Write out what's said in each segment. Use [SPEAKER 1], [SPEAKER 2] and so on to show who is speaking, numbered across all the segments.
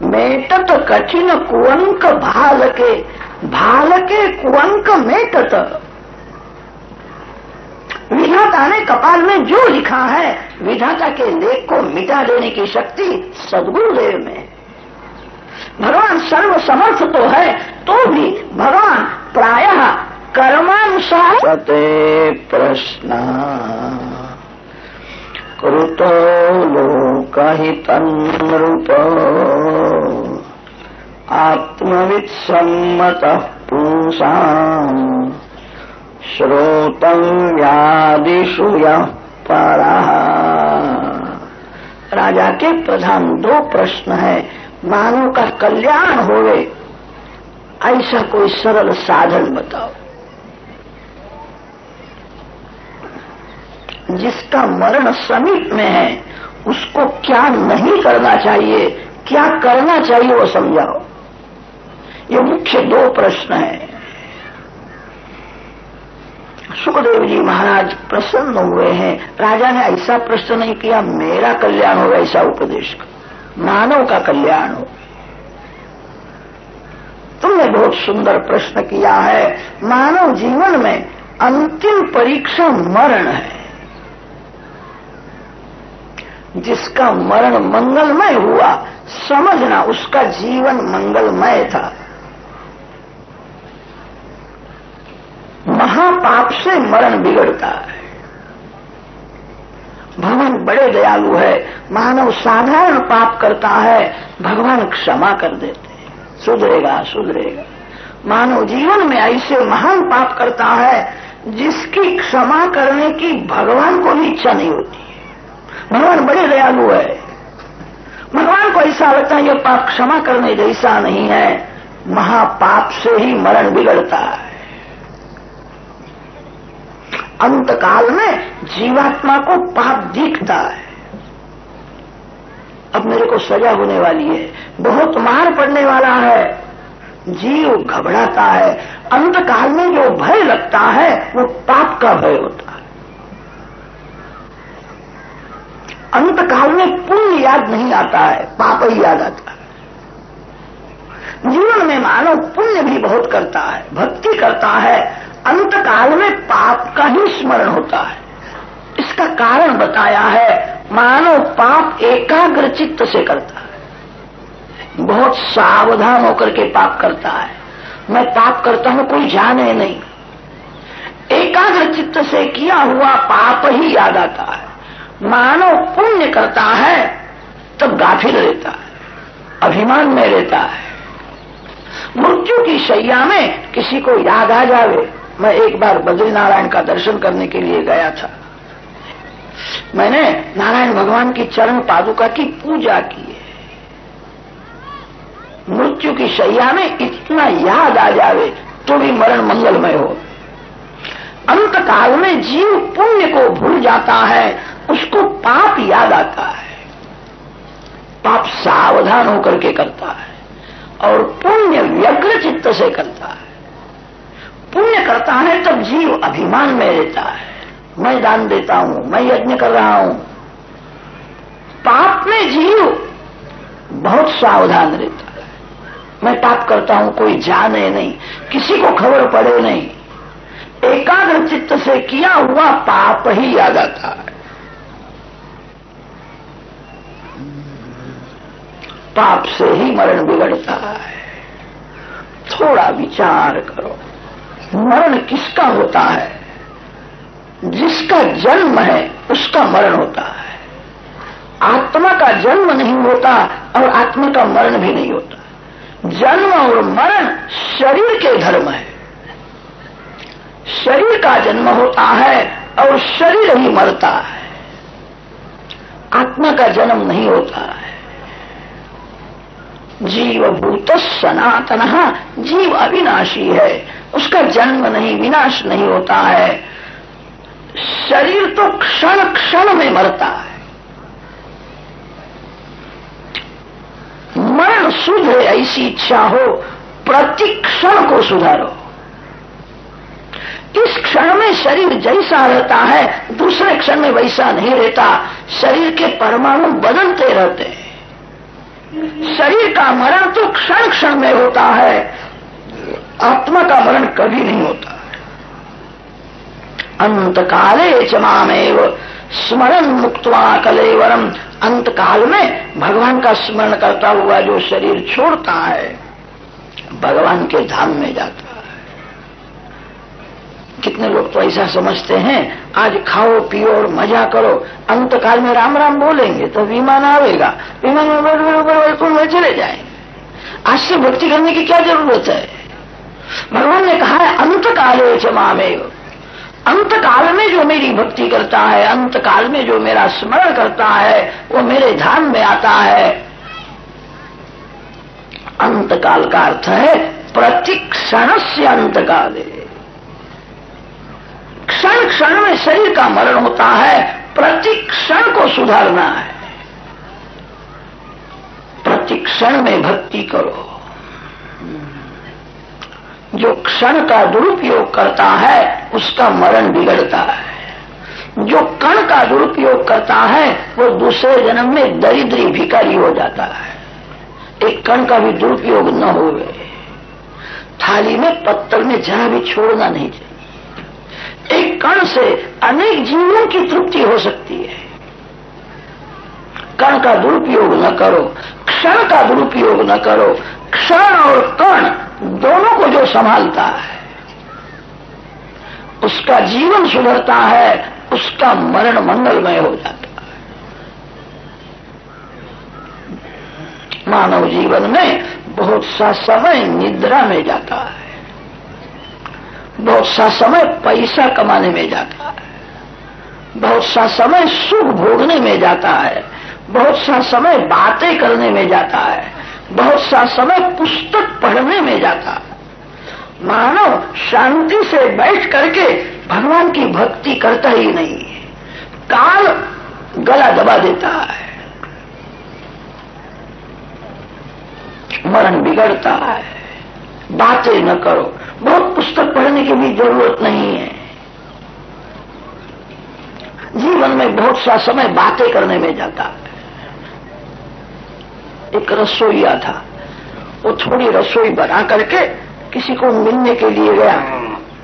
[SPEAKER 1] मेटत कठिन कुअंक भालके, भालके कुअंक मेटत। विधाता ने कपाल में जो लिखा है, विधाता के लेख को मिटा देने की शक्ति सद्गुरुदेव में। भगवान सर्व समर्थ तो है, तो भी भगवान प्रायः कर्मानुसार सते प्रश्न कृतो लोकहितं नृप आत्मवित् सम्मतः पुंसाम् श्रोतव्यादिषु यः परः। राजा के प्रधान दो प्रश्न है। मानव का कल्याण होवे ऐसा कोई सरल साधन बताओ। जिसका मरण समीप में है उसको क्या नहीं करना चाहिए, क्या करना चाहिए वो समझाओ। ये मुख्य दो प्रश्न हैं। सुखदेव जी महाराज प्रसन्न हुए हैं। राजा ने ऐसा प्रश्न नहीं किया मेरा कल्याण हो, ऐसा उपदेश कर, मानव का कल्याण हो। तुमने बहुत सुंदर प्रश्न किया है। मानव जीवन में अंतिम परीक्षा मरण है। जिसका मरण मंगलमय हुआ समझना उसका जीवन मंगलमय था। महापाप से मरण बिगड़ता है। भगवान बड़े दयालु है। मानव साधारण पाप करता है, भगवान क्षमा कर देते हैं, सुधरेगा सुधरेगा। मानव जीवन में ऐसे महान पाप करता है जिसकी क्षमा करने की भगवान को भी इच्छा नहीं होती है। भगवान बड़े दयालु है। भगवान को ऐसा लगता है ये पाप क्षमा करने जैसा नहीं है। महापाप से ही मरण बिगड़ता है। अंत काल में जीवात्मा को पाप दिखता है। अब मेरे को सजा होने वाली है, बहुत मार पड़ने वाला है, जीव घबराता है। अंत काल में जो भय लगता है वो पाप का भय होता है। अंत काल में पुण्य याद नहीं आता है, पाप ही याद आता है। जीवन में मानव पुण्य भी बहुत करता है, भक्ति करता है, अंत काल में पाप का ही स्मरण होता है। इसका कारण बताया है। मानव पाप एकाग्र चित्त से करता है, बहुत सावधान होकर के पाप करता है। मैं पाप करता हूं कोई जाने नहीं। एकाग्र चित्त से किया हुआ पाप ही याद आता है। मानव पुण्य करता है तब गाफिल रहता है, अभिमान में रहता है। मृत्यु की शैया में किसी को याद आ जावे। मैं एक बार बद्रीनारायण का दर्शन करने के लिए गया था। मैंने नारायण भगवान की चरण पादुका की पूजा की है। मृत्यु की शैया में इतना याद आ जावे तो भी मरण मंगलमय हो। अंत काल में जीव पुण्य को भूल जाता है, उसको पाप याद आता है। पाप सावधान होकर के करता है और पुण्य व्यग्र चित्त से करता है। पुण्य करता है तब जीव अभिमान में रहता है, मैं दान देता हूं, मैं यज्ञ कर रहा हूं। पाप में जीव बहुत सावधान रहता है। मैं पाप करता हूं कोई जाने नहीं, किसी को खबर पड़े नहीं। एकाग्र चित्त से किया हुआ पाप ही याद आता है। पाप से ही मरण बिगड़ता है। थोड़ा विचार करो, मरण किसका होता है? जिसका जन्म है उसका मरण होता है। आत्मा का जन्म नहीं होता और आत्मा का मरण भी नहीं होता। जन्म और मरण शरीर के धर्म है। शरीर का जन्म होता है और शरीर ही मरता है। आत्मा का जन्म नहीं होता है। जीव भूत सनातन, जीव अविनाशी है, उसका जन्म नहीं विनाश नहीं होता है। शरीर तो क्षण क्षण में मरता है। मरण सुधरे ऐसी इच्छा हो, प्रति क्षण को सुधारो। इस क्षण में शरीर जैसा रहता है दूसरे क्षण में वैसा नहीं रहता। शरीर के परमाणु बदलते रहते हैं। शरीर का मरण तो क्षण क्षण में होता है, आत्मा का मरण कभी नहीं होता। अंत काले च मामेव स्मरण मुक्त्वा कलेवरम, अंत काल में भगवान का स्मरण करता हुआ जो शरीर छोड़ता है भगवान के धाम में जाता है। कितने लोग तो ऐसा समझते हैं आज खाओ पियो और मजा करो, अंत काल में राम राम बोलेंगे तो विमान आवेगा, विमान में वैकुंठ में चले जाएंगे। आज से भक्ति करने की क्या जरूरत है? भगवान ने कहा है अंत काले च मामेव, अंत काल में जो मेरी भक्ति करता है, अंत काल में जो मेरा स्मरण करता है वो मेरे धाम में आता है। अंत काल का अर्थ है प्रतिक्षण से अंत काले, क्षण क्षण में शरीर का मरण होता है, प्रति क्षण को सुधारना है। प्रति क्षण में भक्ति करो। जो क्षण का दुरुपयोग करता है उसका मरण बिगड़ता है, जो कण का दुरुपयोग करता है वो दूसरे जन्म में दरिद्री भिखारी हो जाता है। एक कण का भी दुरुपयोग न होवे, थाली में पत्तल में जहां भी छोड़ना नहीं चाहिए। एक कण से अनेक जीवों की तृप्ति हो सकती है। कण का दुरुपयोग न करो, क्षण का दुरुपयोग न करो। क्षण और कण दोनों को जो संभालता है उसका जीवन सुधरता है, उसका मरण मंगलमय हो जाता है। मानव जीवन में बहुत सा समय निद्रा में जाता है, बहुत सा समय पैसा कमाने में जाता है, बहुत सा समय सुख भोगने में जाता है, बहुत सा समय बातें करने में जाता है, बहुत सा समय पुस्तक पढ़ने में जाता है। मानव शांति से बैठ करके भगवान की भक्ति करता ही नहीं है, काल गला दबा देता है, मरण बिगड़ता है। बातें न करो, बहुत पुस्तक पढ़ने की भी जरूरत नहीं है। जीवन में बहुत सा समय बातें करने में जाता है। एक रसोईया था, वो थोड़ी रसोई बना करके किसी को मिलने के लिए गया,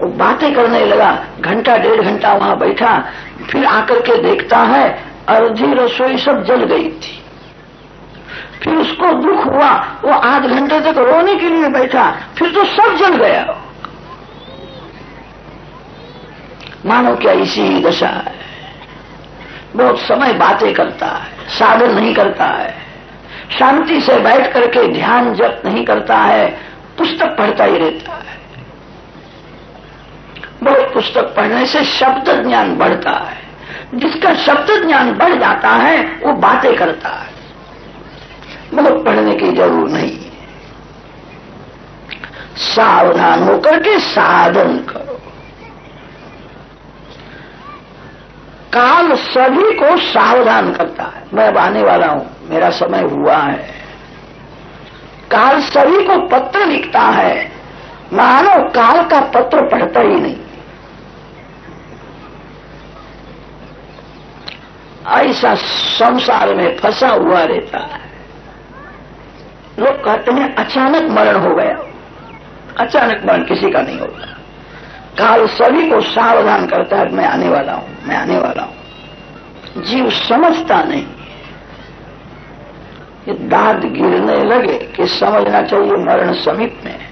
[SPEAKER 1] वो बातें करने लगा, घंटा डेढ़ घंटा वहां बैठा, फिर आकर के देखता है अर्धी रसोई सब जल गई थी। फिर उसको दुख हुआ, वो आध घंटे तक रोने के लिए बैठा, फिर तो सब जल गया। मानो क्या इसी ही दशा है। बहुत समय बातें करता है, साधन नहीं करता है, शांति से बैठ करके ध्यान जप नहीं करता है, पुस्तक पढ़ता ही रहता है। बहुत पुस्तक पढ़ने से शब्द ज्ञान बढ़ता है, जिसका शब्द ज्ञान बढ़ जाता है वो बातें करता है। बहुत पढ़ने की जरूरत नहीं है। सावधान होकर के साधन करो। काल सभी को सावधान करता है, मैं अब आने वाला हूं, मेरा समय हुआ है। काल सभी को पत्र लिखता है, मानव काल का पत्र पढ़ता ही नहीं। ऐसा संसार में फंसा हुआ रहता है। लोग कहते हैं अचानक मरण हो गया, अचानक मरण किसी का नहीं होता। काल सभी को सावधान करता है, मैं आने वाला हूं, मैं आने वाला हूं। जीव समझता नहीं, ये दांत गिरने लगे कि समझना चाहिए मरण समीप में है।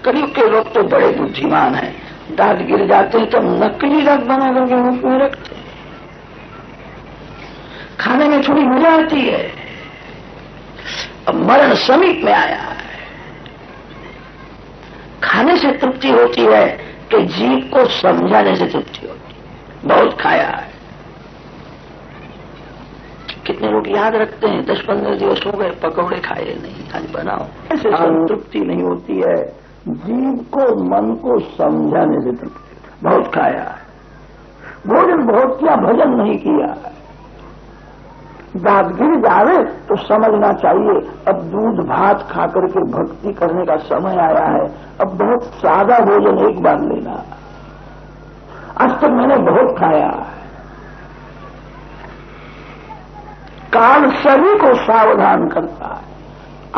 [SPEAKER 1] कलयुग के लोग तो बड़े बुद्धिमान हैं, दांत गिर जाते हैं तो नकली दांत बना करके मुख में रखते हैं। खाने में थोड़ी मजा आती है। अब मरण समीप में आया है, खाने से तृप्ति होती है कि जीव को समझाने से तृप्ति होती है। बहुत खाया है, कितने लोग याद रखते हैं 10-15 दिवस हो गए पकौड़े खाए नहीं, आज बनाओ। ऐसे संतृप्ति नहीं होती है, जीव को मन को समझाने से तृप्ति। बहुत खाया है, भोजन बहुत किया, भजन नहीं किया। दांत गिर जावे तो समझना चाहिए अब दूध भात खाकर के भक्ति करने का समय आया है। अब बहुत सादा भोजन एक बार लेना। आज तक मैंने बहुत खाया है। काल सभी को सावधान करता है।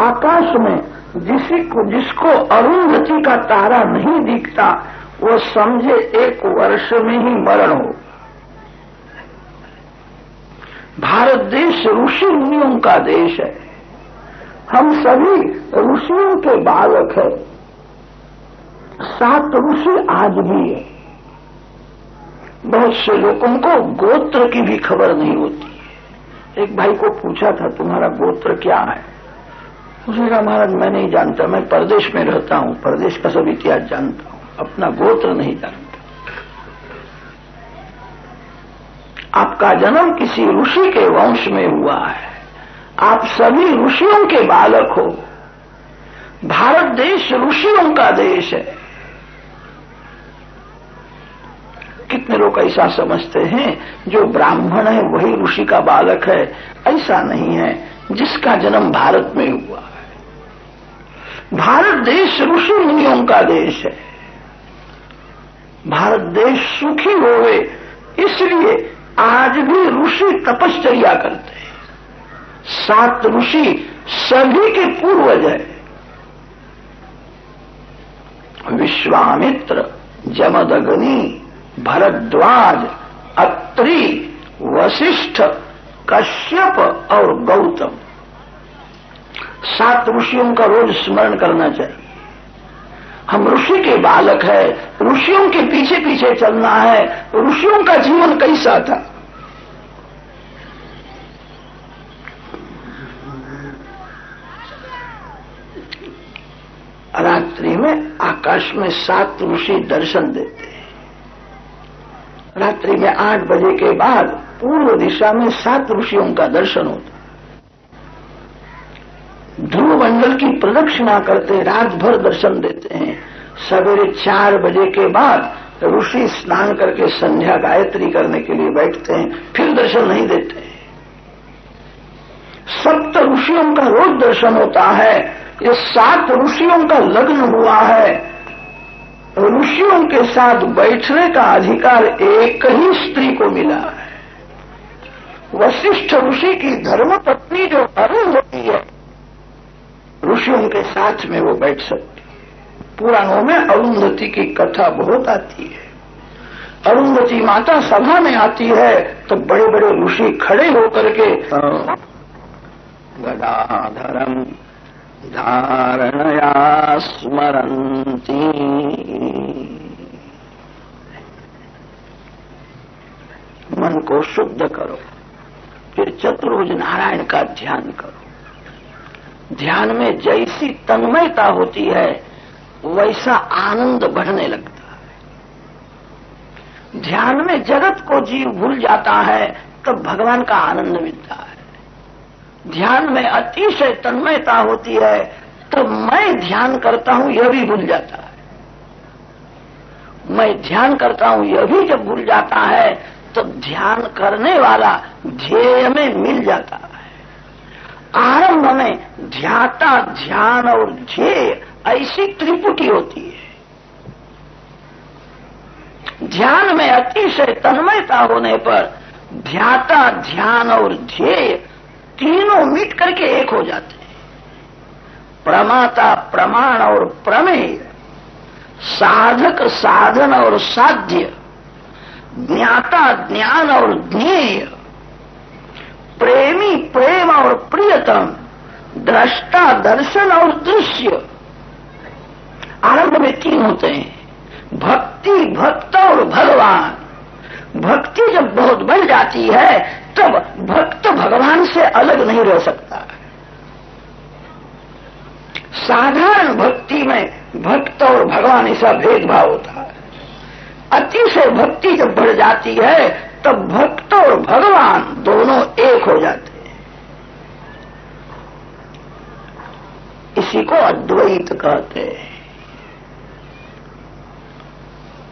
[SPEAKER 1] आकाश में जिसको अरुंधति का तारा नहीं दिखता, वो समझे 1 वर्ष में ही मरण हो। भारत देश ऋषि मुनियों का देश है। हम सभी ऋषियों के बालक हैं। 7 ऋषि आज भी है। बहुत से लोगों को गोत्र की भी खबर नहीं होती है। एक भाई को पूछा था, तुम्हारा गोत्र क्या है? उसने कहा, महाराज मैं नहीं जानता, मैं परदेश में रहता हूं, परदेश का सब इतिहास जानता हूं, अपना गोत्र नहीं जानता। आपका जन्म किसी ऋषि के वंश में हुआ है। आप सभी ऋषियों के बालक हो। भारत देश ऋषियों का देश है। कितने लोग ऐसा समझते हैं जो ब्राह्मण है वही ऋषि का बालक है। ऐसा नहीं है। जिसका जन्म भारत में हुआ है। भारत देश ऋषि मुनियों का देश है। भारत देश सुखी होवे इसलिए आज भी ऋषि तपश्चर्या करते हैं। 7 ऋषि सभी के पूर्वज है। विश्वामित्र, जमदग्नि, भरद्वाज, अत्रि, वशिष्ठ, कश्यप और गौतम। 7 ऋषियों का रोज स्मरण करना चाहिए। हम ऋषि के बालक है। ऋषियों के पीछे पीछे चलना है। ऋषियों का जीवन कैसा था? रात्रि में आकाश में 7 ध्रुव दर्शन देते हैं। रात्रि में 8 बजे के बाद पूर्व दिशा में 7 ऋषियों का दर्शन होता है। ध्रुव मंडल की प्रदक्षिणा करते रात भर दर्शन देते हैं। सवेरे 4 बजे के बाद ऋषि स्नान करके संध्या गायत्री करने के लिए बैठते हैं, फिर दर्शन नहीं देते। 7 ऋषियों का रोज दर्शन होता है। ये 7 ऋषियों का लग्न हुआ है। ऋषियों के साथ बैठने का अधिकार एक ही स्त्री को मिला है। वशिष्ठ ऋषि की धर्मपत्नी जो अरुंधति है, ऋषियों के साथ में वो बैठ सकती है। पुराणों में अरुंधति की कथा बहुत आती है। अरुंधति माता सभा में आती है तो बड़े बड़े ऋषि खड़े होकर के गदाधरम धारणया स्मरन्ति। मन को शुद्ध करो, फिर चतुर्भुज नारायण का ध्यान करो। ध्यान में जैसी तन्मयता होती है वैसा आनंद बढ़ने लगता है। ध्यान में जगत को जीव भूल जाता है तब भगवान का आनंद मिलता है। ध्यान में अतिशय तन्मयता होती है तब मैं ध्यन करता हूं यह भी भूल जाता है। मैं ध्यान करता हूं यह भी जब भूल जाता है तब ध्यान करने वाला ध्येय में मिल जाता है। आरंभ में ध्याता, ध्यान और ध्येय ऐसी त्रिपुटी होती है। ध्यान में अतिशय तन्मयता होने पर ध्याता, ध्यान और ध्येय तीनों मिट करके एक हो जाते हैं। प्रमाता, प्रमाण और प्रमेय, साधक, साधन और साध्य, ज्ञाता, ज्ञान और ज्ञेय, प्रेमी, प्रेम और प्रियतम, दृष्टा, दर्शन और दृश्य। आरंभ में 3 होते हैं, भक्ति, भक्त और भगवान। भक्ति जब बहुत बढ़ जाती है तब भक्त भगवान से अलग नहीं रह सकता। साधारण भक्ति में भक्त और भगवान ऐसा भेदभाव होता है। अतिशय भक्ति जब बढ़ जाती है तब भक्त और भगवान दोनों एक हो जाते हैं। इसी को अद्वैत कहते हैं।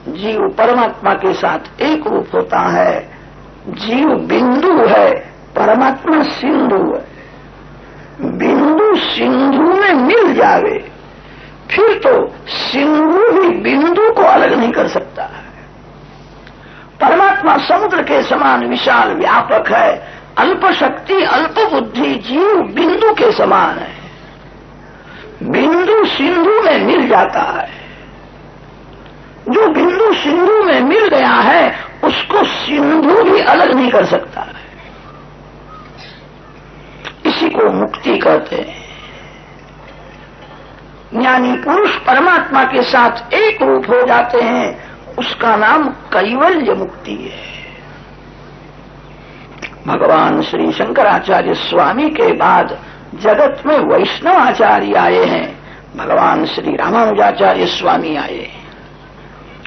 [SPEAKER 1] जीव परमात्मा के साथ एक रूप होता है। जीव बिंदु है, परमात्मा सिंधु है। बिंदु सिंधु में मिल जावे फिर तो सिंधु भी बिंदु को अलग नहीं कर सकता है। परमात्मा समुद्र के समान विशाल व्यापक है अल्प शक्ति अल्प बुद्धि जीव बिंदु के समान है। बिंदु सिंधु में मिल जाता है। जो बिंदु सिंधु में मिल गया है उसको सिंधु भी अलग नहीं कर सकता है। इसी को मुक्ति कहते हैं। ज्ञानी पुरुष परमात्मा के साथ एक रूप हो जाते हैं, उसका नाम कैवल्य मुक्ति है। भगवान श्री शंकराचार्य स्वामी के बाद जगत में वैष्णव आचार्य आए हैं। भगवान श्री रामानुजाचार्य स्वामी आए,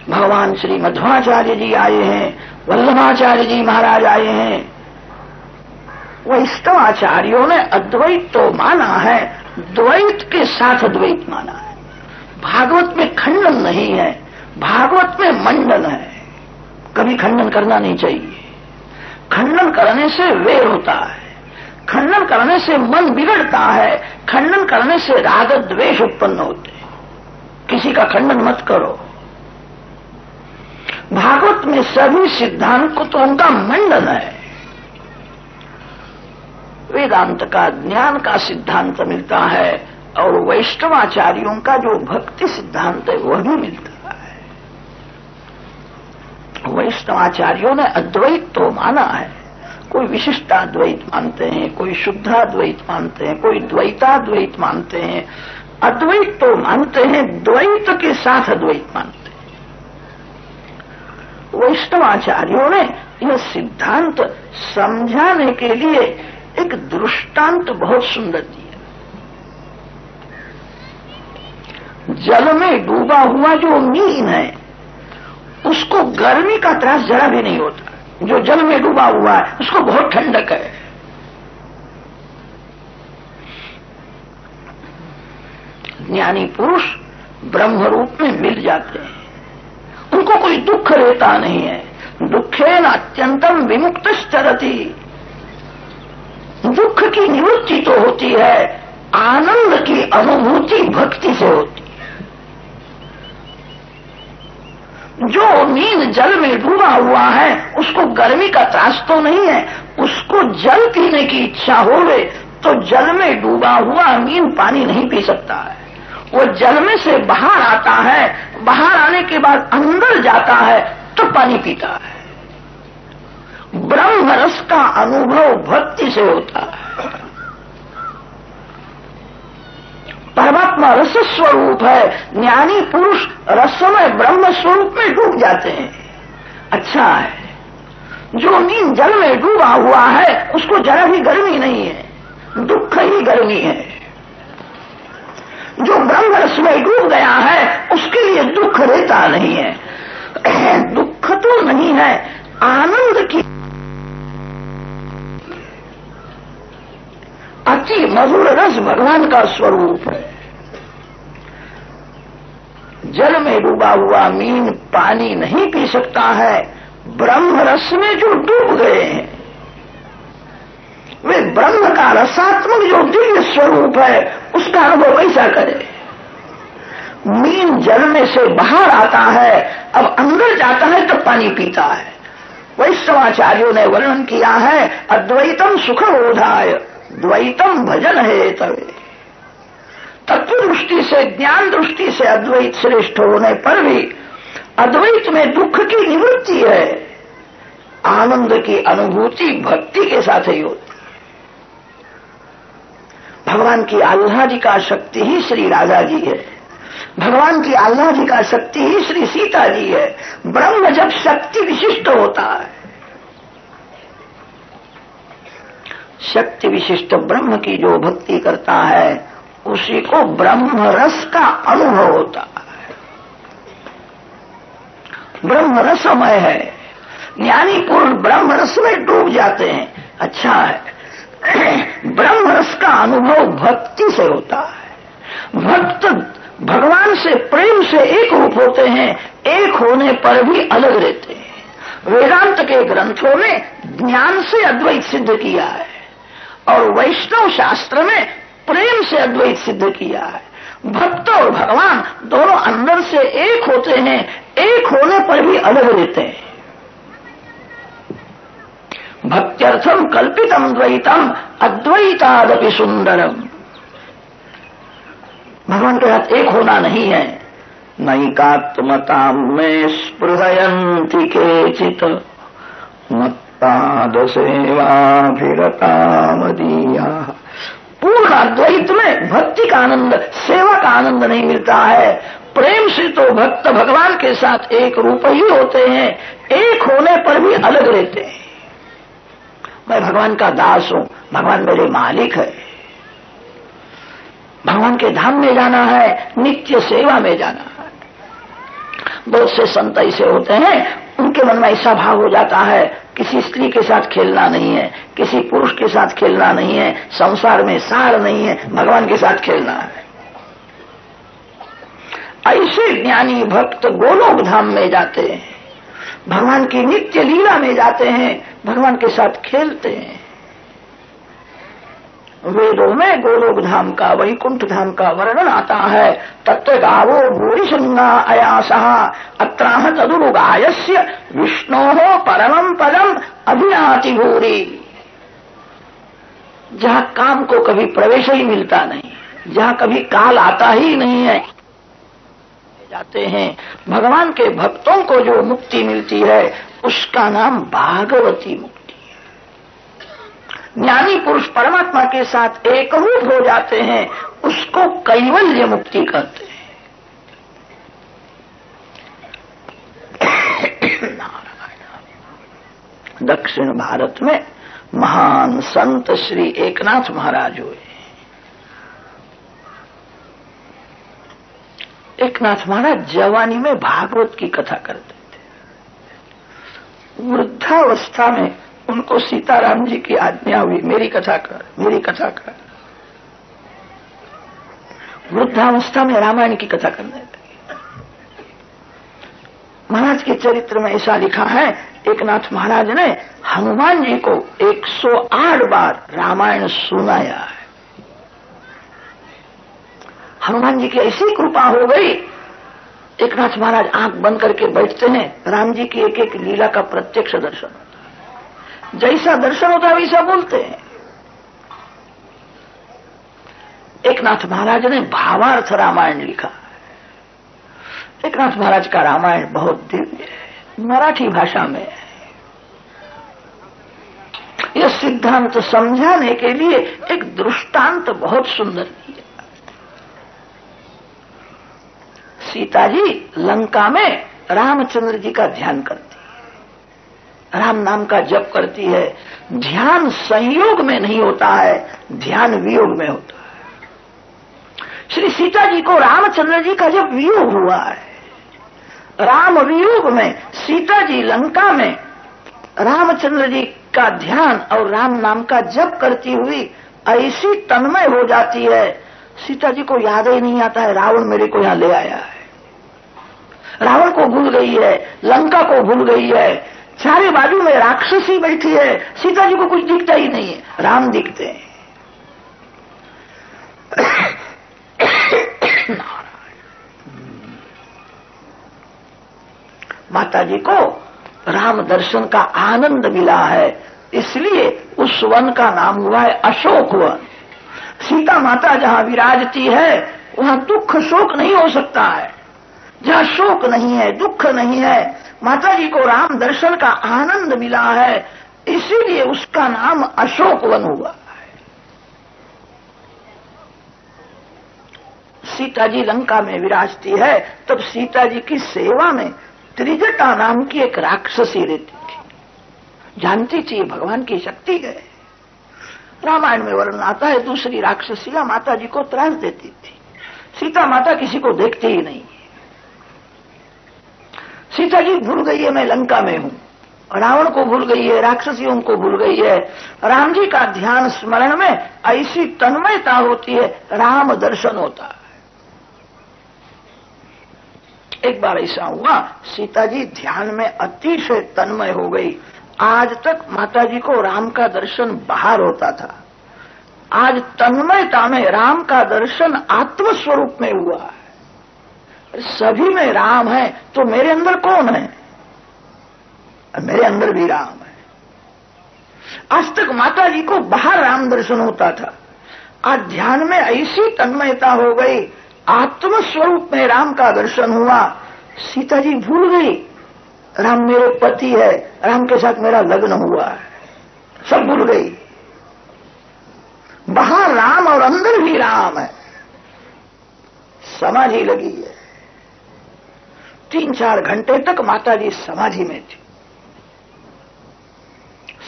[SPEAKER 1] भगवान श्री मध्वाचार्य जी आए हैं, वल्लभाचार्य जी महाराज आए हैं। वैष्णव आचार्यों ने अद्वैत तो माना है, द्वैत के साथ अद्वैत माना है। भागवत में खंडन नहीं है, भागवत में मंडन है। कभी खंडन करना नहीं चाहिए। खंडन करने से वेर होता है, खंडन करने से मन बिगड़ता है, खंडन करने से राग द्वेष उत्पन्न होते हैं। किसी का खंडन मत करो। भागवत में सभी सिद्धांत को तो उनका मंडन है। वेदांत का ज्ञान का सिद्धांत मिलता है और वैष्णवाचार्यों का जो भक्ति सिद्धांत है वह भी मिलता है। वैष्णवाचार्यों ने अद्वैत तो माना है, कोई विशिष्टाद्वैत मानते हैं, कोई शुद्धाद्वैत मानते हैं, कोई द्वैताद्वैत मानते हैं। अद्वैत तो मानते हैं, द्वैत के साथ अद्वैत मानते हैं। वैष्णवाचार्यों ने यह सिद्धांत समझाने के लिए एक दृष्टांत बहुत सुंदर दिया। जल में डूबा हुआ जो मीन है उसको गर्मी का त्रास जरा भी नहीं होता। जो जल में डूबा हुआ है उसको बहुत ठंडक है। ज्ञानी पुरुष ब्रह्म रूप में मिल जाते हैं, उनको कोई दुख रहता नहीं है। दुखेन अत्यंतम विमुक्तश्चरति। दुख की निवृत्ति तो होती है, आनंद की अनुभूति भक्ति से होती है। जो मीन जल में डूबा हुआ है उसको गर्मी का त्रास तो नहीं है, उसको जल पीने की इच्छा होवे तो जल में डूबा हुआ मीन पानी नहीं पी सकता है। वो जल में से बाहर आता है, बाहर आने के बाद अंदर जाता है तो पानी पीता है। ब्रह्म रस का अनुभव भक्ति से होता है। परमात्मा रस स्वरूप है। ज्ञानी पुरुष रसमय ब्रह्म स्वरूप में डूब जाते हैं। अच्छा है, जो मीन जल में डूबा हुआ है उसको जरा भी गर्मी नहीं है, दुख ही गर्मी है। जो ब्रह्म रस में डूब गया है उसके लिए दुख रहता नहीं है। दुख तो नहीं है, आनंद की अति मधुर रस भगवान का स्वरूप है। जल में डूबा हुआ मीन पानी नहीं पी सकता है। ब्रह्म रस में जो डूब गए हैं वे ब्रह्म का रसात्मक जो दिव्य स्वरूप है उसका अनुभव कैसा करे। मीन जल में से बाहर आता है, अब अंदर जाता है तो पानी पीता है। वैष्णवाचार्यों ने वर्णन किया है, अद्वैतम सुखबोधाय द्वैतम भजन है तवे। तत्व दृष्टि से, ज्ञान दृष्टि से अद्वैत श्रेष्ठ होने पर भी अद्वैत में दुख की निवृत्ति है, आनंद की अनुभूति भक्ति के साथ ही होती है। भगवान की आह्लादिका शक्ति ही श्री राधा जी है, भगवान की आह्लादिका शक्ति ही श्री सीता जी है। ब्रह्म जब शक्ति विशिष्ट होता है, शक्ति विशिष्ट ब्रह्म की जो भक्ति करता है उसी को ब्रह्म रस का अनुभव होता है। ब्रह्म रसमय है। ज्ञानी पुरुष ब्रह्म रस में डूब जाते हैं। अच्छा है, ब्रह्म रस का अनुभव भक्ति से होता है। भक्त भगवान से प्रेम से एक रूप होते हैं, एक होने पर भी अलग रहते हैं। वेदांत के ग्रंथों में ज्ञान से अद्वैत सिद्ध किया है और वैष्णव शास्त्र में प्रेम से अद्वैत सिद्ध किया है। भक्त और भगवान दोनों अंदर से एक होते हैं, एक होने पर भी अलग रहते हैं। भक्त्यर्थम कल्पितम द्वैतम अद्वैतादपि सुंदरम। भगवान के साथ एक होना नहीं है। नैकात्मतां में स्पृहयन्ति केचित् मत्पाद सेवाभिरता मदीया। पूर्ण अद्वैत में भक्ति का आनंद, सेवा का आनंद नहीं मिलता है। प्रेम से तो भक्त भगवान के साथ एक रूप ही होते हैं, एक होने पर भी अलग रहते हैं। मैं भगवान का दास हूं, भगवान मेरे मालिक है। भगवान के धाम में जाना है, नित्य सेवा में जाना है। बहुत से संत ऐसे होते हैं, उनके मन में ऐसा भाव हो जाता है किसी स्त्री के साथ खेलना नहीं है, किसी पुरुष के साथ खेलना नहीं है, संसार में सार नहीं है, भगवान के साथ खेलना है। ऐसे ज्ञानी भक्त गोलोक धाम में जाते हैं, भगवान की नित्य लीला में जाते हैं, भगवान के साथ खेलते हैं। वेदों में गोलोक धाम का, वैकुंठ धाम का वर्णन आता है। तत्व गावो भूरि संगा अयासः अत्राह तदुरुगायस्य विष्णोः परमं पदम अभियाति भूरि। जहां काम को कभी प्रवेश ही मिलता नहीं, जहां कभी काल आता ही नहीं है, जाते हैं। भगवान के भक्तों को जो मुक्ति मिलती है उसका नाम भागवती मुक्ति। ज्ञानी पुरुष परमात्मा के साथ एकरूप हो जाते हैं, उसको कैवल्य मुक्ति कहते हैं। दक्षिण भारत में महान संत श्री एकनाथ महाराज हुए। एकनाथ महाराज जवानी में भागवत की कथा करते थे। वृद्धावस्था में उनको सीताराम जी की आज्ञा हुई, मेरी कथा कर, मेरी कथा कर। वृद्धावस्था में रामायण की कथा करने लगे। महाराज के चरित्र में ऐसा लिखा है, एकनाथ महाराज ने हनुमान जी को 108 बार रामायण सुनाया है। हनुमान जी की ऐसी कृपा हो गई, एकनाथ महाराज आंख बंद करके बैठते हैं, राम जी की एक एक लीला का प्रत्यक्ष दर्शन होता है। जैसा दर्शन होता है वैसा बोलते हैं। एकनाथ महाराज ने भावार्थ रामायण लिखा है। एकनाथ महाराज का रामायण बहुत दिव्य है, मराठी भाषा में है। यह सिद्धांत समझाने के लिए एक दृष्टांत बहुत सुंदर दिया। सीता जी लंका में रामचंद्र जी का ध्यान करती है, राम नाम का जप करती है। ध्यान संयोग में नहीं होता है, ध्यान वियोग में होता है। श्री सीता जी को रामचंद्र जी का जब वियोग हुआ है, राम वियोग में सीता जी लंका में रामचंद्र जी का ध्यान और राम नाम का जप करती हुई ऐसी तन्मय हो जाती है, सीता जी को याद ही नहीं आता है रावण मेरे को यहां ले आया है। रावण को भूल गई है, लंका को भूल गई है, चारे बाजू में राक्षसी बैठी है, सीता जी को कुछ दिखता ही नहीं है, राम दिखते हैं। माता जी को राम दर्शन का आनंद मिला है, इसलिए उस वन का नाम हुआ है अशोक वन। सीता माता जहां विराजती है वहां दुख शोक नहीं हो सकता है। जहां शोक नहीं है, दुख नहीं है, माता जी को राम दर्शन का आनंद मिला है, इसीलिए उसका नाम अशोक वन हुआ है। सीता जी लंका में विराजती है, तब सीता जी की सेवा में त्रिजटा नाम की एक राक्षसी रहती थी। जानती थी भगवान की शक्ति है। रामायण में वर्णन आता है, दूसरी राक्षसियां माता जी को त्रास देती थी। सीता माता किसी को देखती ही नहीं। सीता जी भूल गई है मैं लंका में हूं, रावण को भूल गई है, राक्षसियों को भूल गई है। राम जी का ध्यान स्मरण में ऐसी तन्मयता होती है, राम दर्शन होता है। एक बार ऐसा हुआ, सीता जी ध्यान में अतिशय तन्मय हो गई। आज तक माता जी को राम का दर्शन बाहर होता था, आज तन्मयता में राम का दर्शन आत्मस्वरूप में हुआ है। सभी में राम है तो मेरे अंदर कौन है? मेरे अंदर भी राम है। आज तक माता जी को बाहर राम दर्शन होता था, आज ध्यान में ऐसी तन्मयता हो गई, आत्म स्वरूप में राम का दर्शन हुआ। सीता जी भूल गई राम मेरे पति है, राम के साथ मेरा लग्न हुआ है, सब भूल गई। बाहर राम और अंदर भी राम है, समाधि लगी है। 3-4 घंटे तक माता जी समाधि में थी,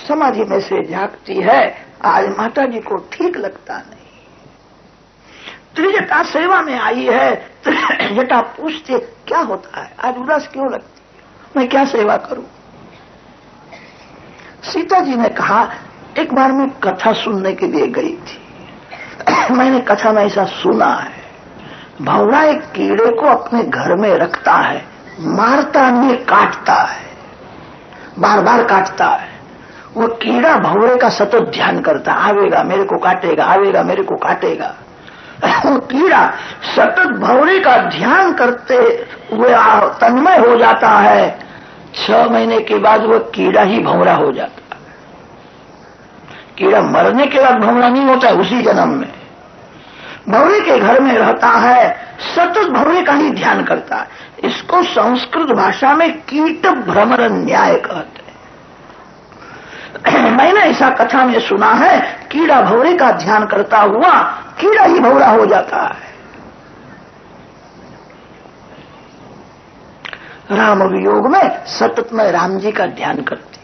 [SPEAKER 1] समाधि में से जागती है। आज माता जी को ठीक लगता नहीं, त्रिजटा सेवा में आई है। त्रिजटा पूछती क्या होता है, आज उदास क्यों लगती, मैं क्या सेवा करूं। सीता जी ने कहा एक बार मैं कथा सुनने के लिए गई थी, मैंने कथा में ऐसा सुना है, भंवरा एक कीड़े को अपने घर में रखता है, मारता नहीं काटता है, बार बार काटता है। वो कीड़ा भंवरे का सतत ध्यान करता, आवेगा मेरे को काटेगा, आवेगा मेरे को काटेगा। वो कीड़ा सतत भंवरे का ध्यान करते हुए तन्मय हो जाता है। 6 महीने के बाद वो कीड़ा ही भंवरा हो जाता है। कीड़ा मरने के बाद भंवरा नहीं होता है, उसी जन्म में भंवरे के घर में रहता है, सतत भंवरे का ही ध्यान करता है। इसको संस्कृत भाषा में कीट भ्रमर न्याय कहते हैं। मैंने ऐसा कथा में सुना है, कीड़ा भंवरे का ध्यान करता हुआ कीड़ा ही भंवरा हो जाता है। राम वियोग में सतत में राम जी का ध्यान करती है।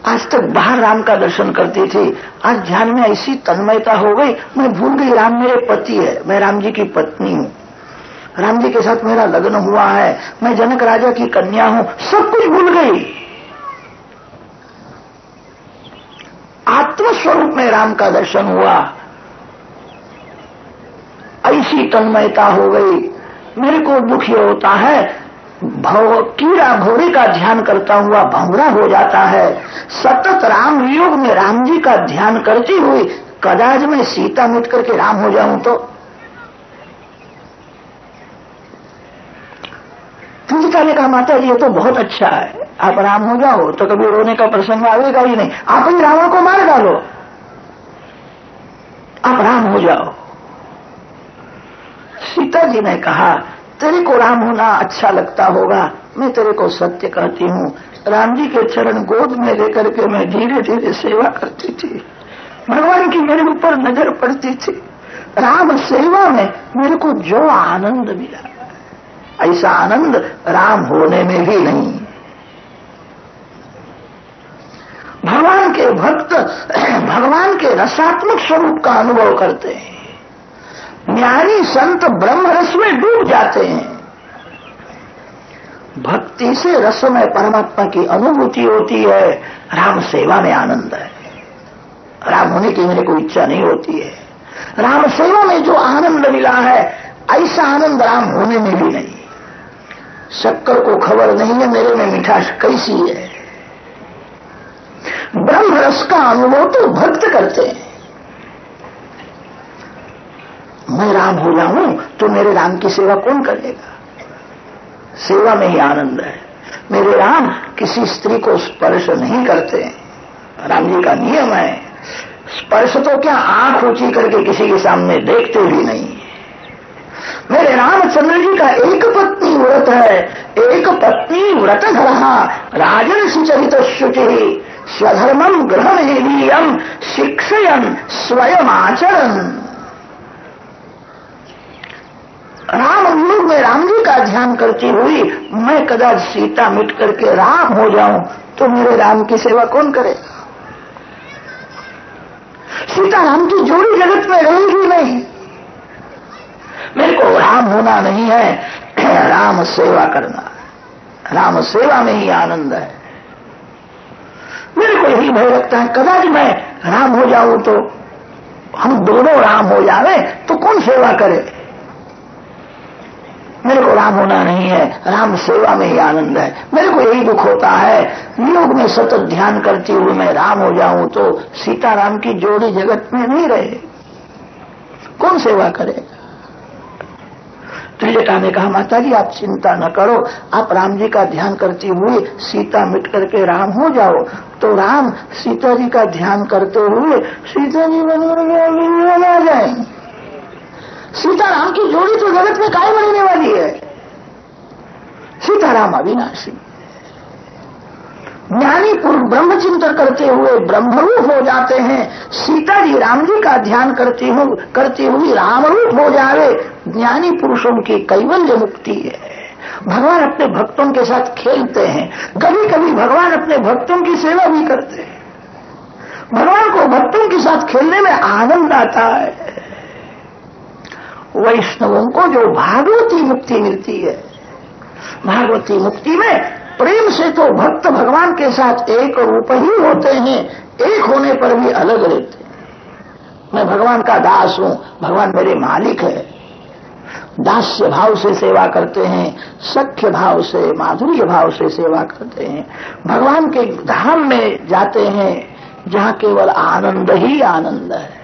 [SPEAKER 1] आज तक बाहर राम का दर्शन करती थी, आज ध्यान में ऐसी तन्मयता हो गई, मैं भूल गई राम मेरे पति है, मैं राम जी की पत्नी हूं, राम जी के साथ मेरा लग्न हुआ है, मैं जनक राजा की कन्या हूं, सब कुछ भूल गई। आत्म स्वरूप में राम का दर्शन हुआ, ऐसी तन्मयता हो गई। मेरे को दुख ये होता है, कीड़ा भंवरे का ध्यान करता हुआ भंवरा हो जाता है। सतत राम वियोग में राम जी का ध्यान करती हुई कदाच मैं सीता मिट करके राम हो जाऊं तो। सीता ने कहा माता जी ये तो बहुत अच्छा है, आप राम हो जाओ तो कभी रोने का प्रसंग आएगा ही नहीं, आप ही रावण को मार डालो, आप राम हो जाओ। सीता जी ने कहा तेरे को राम होना अच्छा लगता होगा, मैं तेरे को सत्य कहती हूँ, राम जी के चरण गोद में लेकर के मैं धीरे धीरे सेवा करती थी, भगवान की मेरे ऊपर नजर पड़ती थी। राम सेवा में मेरे को जो आनंद मिला, ऐसा आनंद राम होने में भी नहीं। भगवान के भक्त भगवान के रसात्मक स्वरूप का अनुभव करते हैं, ज्ञानी संत ब्रह्म रस में डूब जाते हैं। भक्ति से रस में परमात्मा की अनुभूति होती है। राम सेवा में आनंद है, राम होने की मेरे को इच्छा नहीं होती है। राम सेवा में जो आनंद मिला है ऐसा आनंद राम होने में भी नहीं। शक्कर को खबर नहीं है मेरे में मिठास कैसी है। ब्रह्म रस का अनुभव तो भक्त करते हैं। मैं राम हो जाऊं तो मेरे राम की सेवा कौन करेगा? सेवा में ही आनंद है। मेरे राम किसी स्त्री को स्पर्श नहीं करते, राम जी का नियम है। स्पर्श तो क्या, आंख ऊंची करके किसी के सामने देखते भी नहीं। मेरे रामचंद्र जी का एक पत्नी व्रत है, एक पत्नी व्रत रहा राजन सुचरित शुचि स्वधर्मम ग्रहणेयम शिक्षयन स्वयं आचरण। राम वियोग में राम जी का ध्यान करती हुई मैं कदाच सीता मिट करके राम हो जाऊं तो मेरे राम की सेवा कौन करेगा? सीता राम की जोड़ी जगत में रहेगी नहीं। मेरे को राम होना नहीं है, राम सेवा करना है। राम सेवा में ही आनंद है। मेरे को यही भय लगता है कदाच मैं राम हो जाऊं तो हम दोनों राम हो जावे तो कौन सेवा करे? मेरे को राम होना नहीं है, राम सेवा में ही आनंद है। मेरे को यही दुख होता है योग में सतत ध्यान करती हुई मैं राम हो जाऊं तो सीता राम की जोड़ी जगत में नहीं रहे, कौन सेवा करेगा? त्रिजटा ने कहा, माता जी आप चिंता न करो, आप राम जी का ध्यान करती हुए सीता मिट करके राम हो जाओ। तो राम सीता जी का ध्यान करते हुए सीता जी बन आ जाए। सीता राम की जोड़ी तो जगत में कायम रहने वाली है। सीता राम अविनाशी। ज्ञानी पुरुष ब्रह्मचिंतन करते हुए ब्रह्मरूप हो जाते हैं। सीता जी राम जी का ध्यान करती हुई रामरूप हो जावे। ज्ञानी पुरुषों की कैवल्य मुक्ति है। भगवान अपने भक्तों के साथ खेलते हैं। कभी कभी भगवान अपने भक्तों की सेवा भी करते हैं। भगवान को भक्तों के साथ खेलने में आनंद आता है। वैष्णवों को जो भागवती मुक्ति मिलती है, भागवती मुक्ति में प्रेम से तो भक्त भगवान के साथ एक रूप ही होते हैं, एक होने पर भी अलग रहते हैं। मैं भगवान का दास हूं, भगवान मेरे मालिक है। दास्य भाव से सेवा करते हैं, सख्य भाव से, माधुर्य भाव से सेवा करते हैं। भगवान के धाम में जाते हैं जहां केवल आनंद ही आनंद है।